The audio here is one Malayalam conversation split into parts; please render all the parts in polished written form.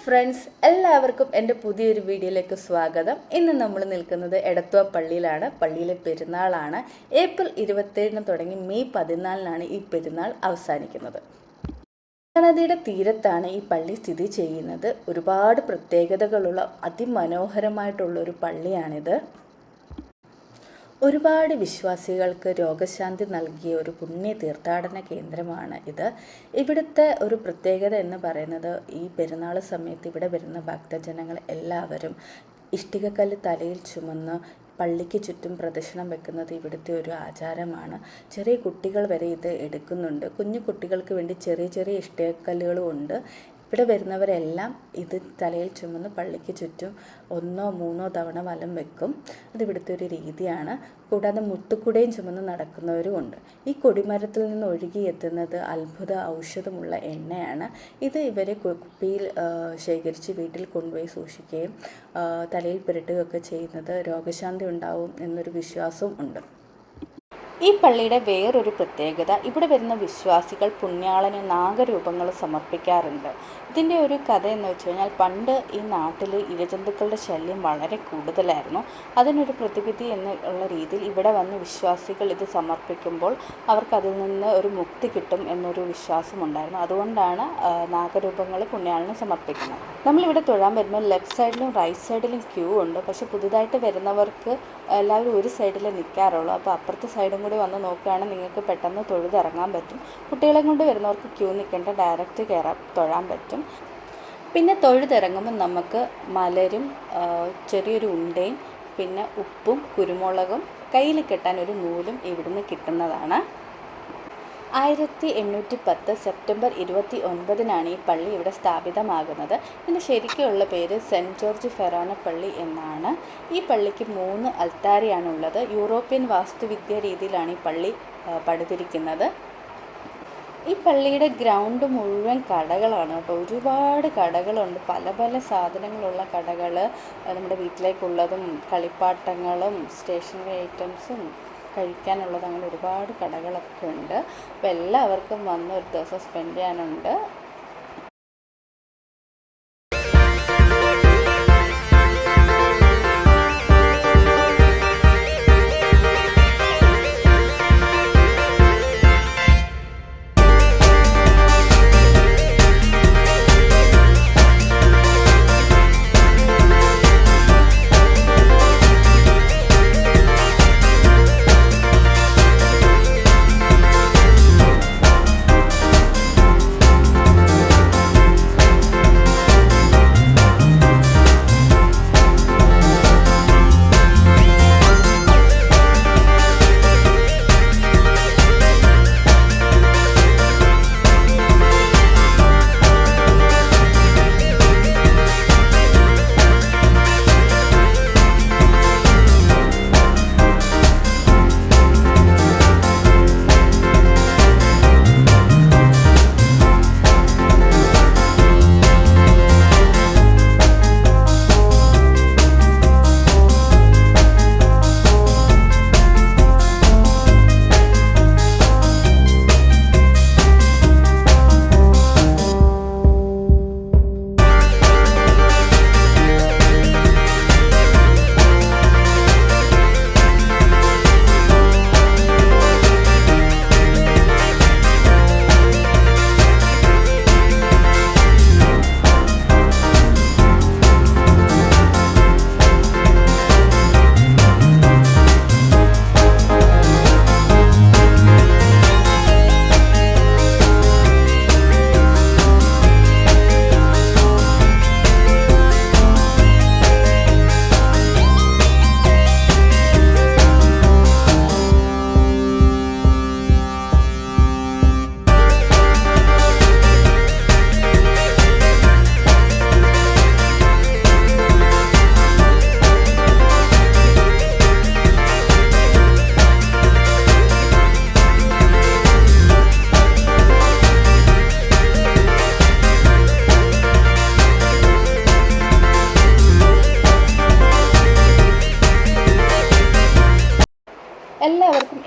ഫ്രണ്ട്സ്, എല്ലാവർക്കും എൻ്റെ പുതിയൊരു വീഡിയോയിലേക്ക് സ്വാഗതം. ഇന്ന് നമ്മൾ നിൽക്കുന്നത് എടത്വ പള്ളിയിലാണ്. പള്ളിയിലെ പെരുന്നാളാണ്. ഏപ്രിൽ 27 തുടങ്ങി മെയ് 14 ഈ പെരുന്നാൾ അവസാനിക്കുന്നത്. നദിയുടെ തീരത്താണ് ഈ പള്ളി സ്ഥിതി ചെയ്യുന്നത്. ഒരുപാട് പ്രത്യേകതകളുള്ള അതിമനോഹരമായിട്ടുള്ളൊരു പള്ളിയാണിത്. ഒരുപാട് വിശ്വാസികൾക്ക് രോഗശാന്തി നൽകിയ ഒരു പുണ്യ തീർത്ഥാടന കേന്ദ്രമാണ് ഇത്. ഇവിടുത്തെ ഒരു പ്രത്യേകത എന്ന് പറയുന്നത്, ഈ പെരുന്നാൾ സമയത്ത് ഇവിടെ വരുന്ന ഭക്തജനങ്ങൾ എല്ലാവരും ഇഷ്ടികക്കല്ല് തലയിൽ ചുമന്ന് പള്ളിക്ക് ചുറ്റും പ്രദക്ഷിണം വെക്കുന്നത് ഇവിടുത്തെ ഒരു ആചാരമാണ്. ചെറിയ കുട്ടികൾ വരെ ഇത് എടുക്കുന്നുണ്ട്. കുഞ്ഞു കുട്ടികൾക്ക് വേണ്ടി ചെറിയ ചെറിയ ഇഷ്ടികക്കല്ലുകളും ഉണ്ട്. ഇവിടെ വരുന്നവരെല്ലാം ഇത് തലയിൽ ചുമന്ന് പള്ളിക്ക് ചുറ്റും 1 or 3 തവണ വലം വെക്കും. അതിവിടുത്തെ ഒരു രീതിയാണ്. കൂടാതെ മുത്തുക്കുടയും ചുമന്ന് നടക്കുന്നവരുമുണ്ട്. ഈ കൊടിമരത്തിൽ നിന്ന് ഒഴുകിയെത്തുന്നത് അത്ഭുത ഔഷധമുള്ള എണ്ണയാണ്. ഇത് ഇവരെ കുപ്പിയിൽ ശേഖരിച്ച് വീട്ടിൽ കൊണ്ടുപോയി സൂക്ഷിക്കുകയും തലയിൽ പുരട്ടുകയൊക്കെ ചെയ്യുന്നത് രോഗശാന്തി ഉണ്ടാവും എന്നൊരു വിശ്വാസവും ഉണ്ട്. ഈ പള്ളിയുടെ വേറൊരു പ്രത്യേകത, ഇവിടെ വരുന്ന വിശ്വാസികൾ പുണ്യാളന് നാഗരൂപങ്ങൾ സമർപ്പിക്കാറുണ്ട്. ഇതിൻ്റെ ഒരു കഥ എന്ന് വെച്ച് കഴിഞ്ഞാൽ, പണ്ട് ഈ നാട്ടിൽ ഇഴജന്തുക്കളുടെ ശല്യം വളരെ കൂടുതലായിരുന്നു. അതിനൊരു പ്രതിവിധി എന്നുള്ള രീതിയിൽ ഇവിടെ വന്ന് വിശ്വാസികൾ ഇത് സമർപ്പിക്കുമ്പോൾ അവർക്കതിൽ നിന്ന് ഒരു മുക്തി കിട്ടും എന്നൊരു വിശ്വാസമുണ്ടായിരുന്നു. അതുകൊണ്ടാണ് നാഗരൂപങ്ങൾ പുണ്യാളന് സമർപ്പിക്കുന്നത്. നമ്മളിവിടെ തൊഴാൻ വരുമ്പോൾ ലെഫ്റ്റ് സൈഡിലും റൈറ്റ് സൈഡിലും ക്യൂ ഉണ്ട്. പക്ഷേ പുതുതായിട്ട് വരുന്നവർക്ക് എല്ലാവരും ഒരു സൈഡിലേ നിൽക്കാറുള്ളൂ. അപ്പോൾ അപ്പുറത്തെ സൈഡും കൂടി വന്ന് നോക്കുകയാണെങ്കിൽ നിങ്ങൾക്ക് പെട്ടെന്ന് തൊഴുതിറങ്ങാൻ പറ്റും. കുട്ടികളെ കൊണ്ട് വരുന്നവർക്ക് ക്യൂ നിൽക്കേണ്ട, ഡയറക്റ്റ് തൊഴാൻ പറ്റും. പിന്നെ തൊഴുതിറങ്ങുമ്പോൾ നമുക്ക് മലരും ചെറിയൊരു ഉണ്ടയും പിന്നെ ഉപ്പും കുരുമുളകും കയ്യിൽ കെട്ടാൻ ഒരു നൂലും ഇവിടുന്ന് കിട്ടുന്നതാണ്. 1810 സെപ്റ്റംബർ 29 ഈ പള്ളി ഇവിടെ സ്ഥാപിതമാകുന്നത്. ഇതിൻ്റെ ശരിക്കുള്ള പേര് സെൻറ്റ് ജോർജ് ഫെറോന പള്ളി എന്നാണ്. ഈ പള്ളിക്ക് 3 അൽത്താരയാണുള്ളത്. യൂറോപ്യൻ വാസ്തുവിദ്യ രീതിയിലാണ് ഈ പള്ളി പണിതിരിക്കുന്നത്. ഈ പള്ളിയുടെ ഗ്രൗണ്ട് മുഴുവൻ കടകളാണ് കേട്ടോ. ഒരുപാട് കടകളുണ്ട്. പല പല സാധനങ്ങളുള്ള കടകൾ, നമ്മുടെ വീട്ടിലേക്കുള്ളതും കളിപ്പാട്ടങ്ങളും സ്റ്റേഷനറി ഐറ്റംസും കഴിക്കാനുള്ളത്, അങ്ങനെ ഒരുപാട് കടകളൊക്കെ ഉണ്ട്. അപ്പോൾ എല്ലാവർക്കും വന്ന് ഒരു ദിവസം സ്പെൻഡ് ചെയ്യാനുണ്ട്.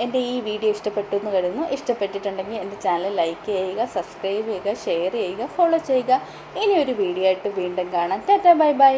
എൻ്റെ ഈ വീഡിയോ ഇഷ്ടപ്പെട്ടു എന്ന് കരുതുന്നു. ഇഷ്ടപ്പെട്ടിട്ടുണ്ടെങ്കിൽ എൻ്റെ ചാനൽ ലൈക്ക് ചെയ്യുക, സബ്സ്ക്രൈബ് ചെയ്യുക, ഷെയർ ചെയ്യുക, ഫോളോ ചെയ്യുക. ഇനി ഒരു വീഡിയോ ആയിട്ട് വീണ്ടും കാണാം. Tata, bye bye.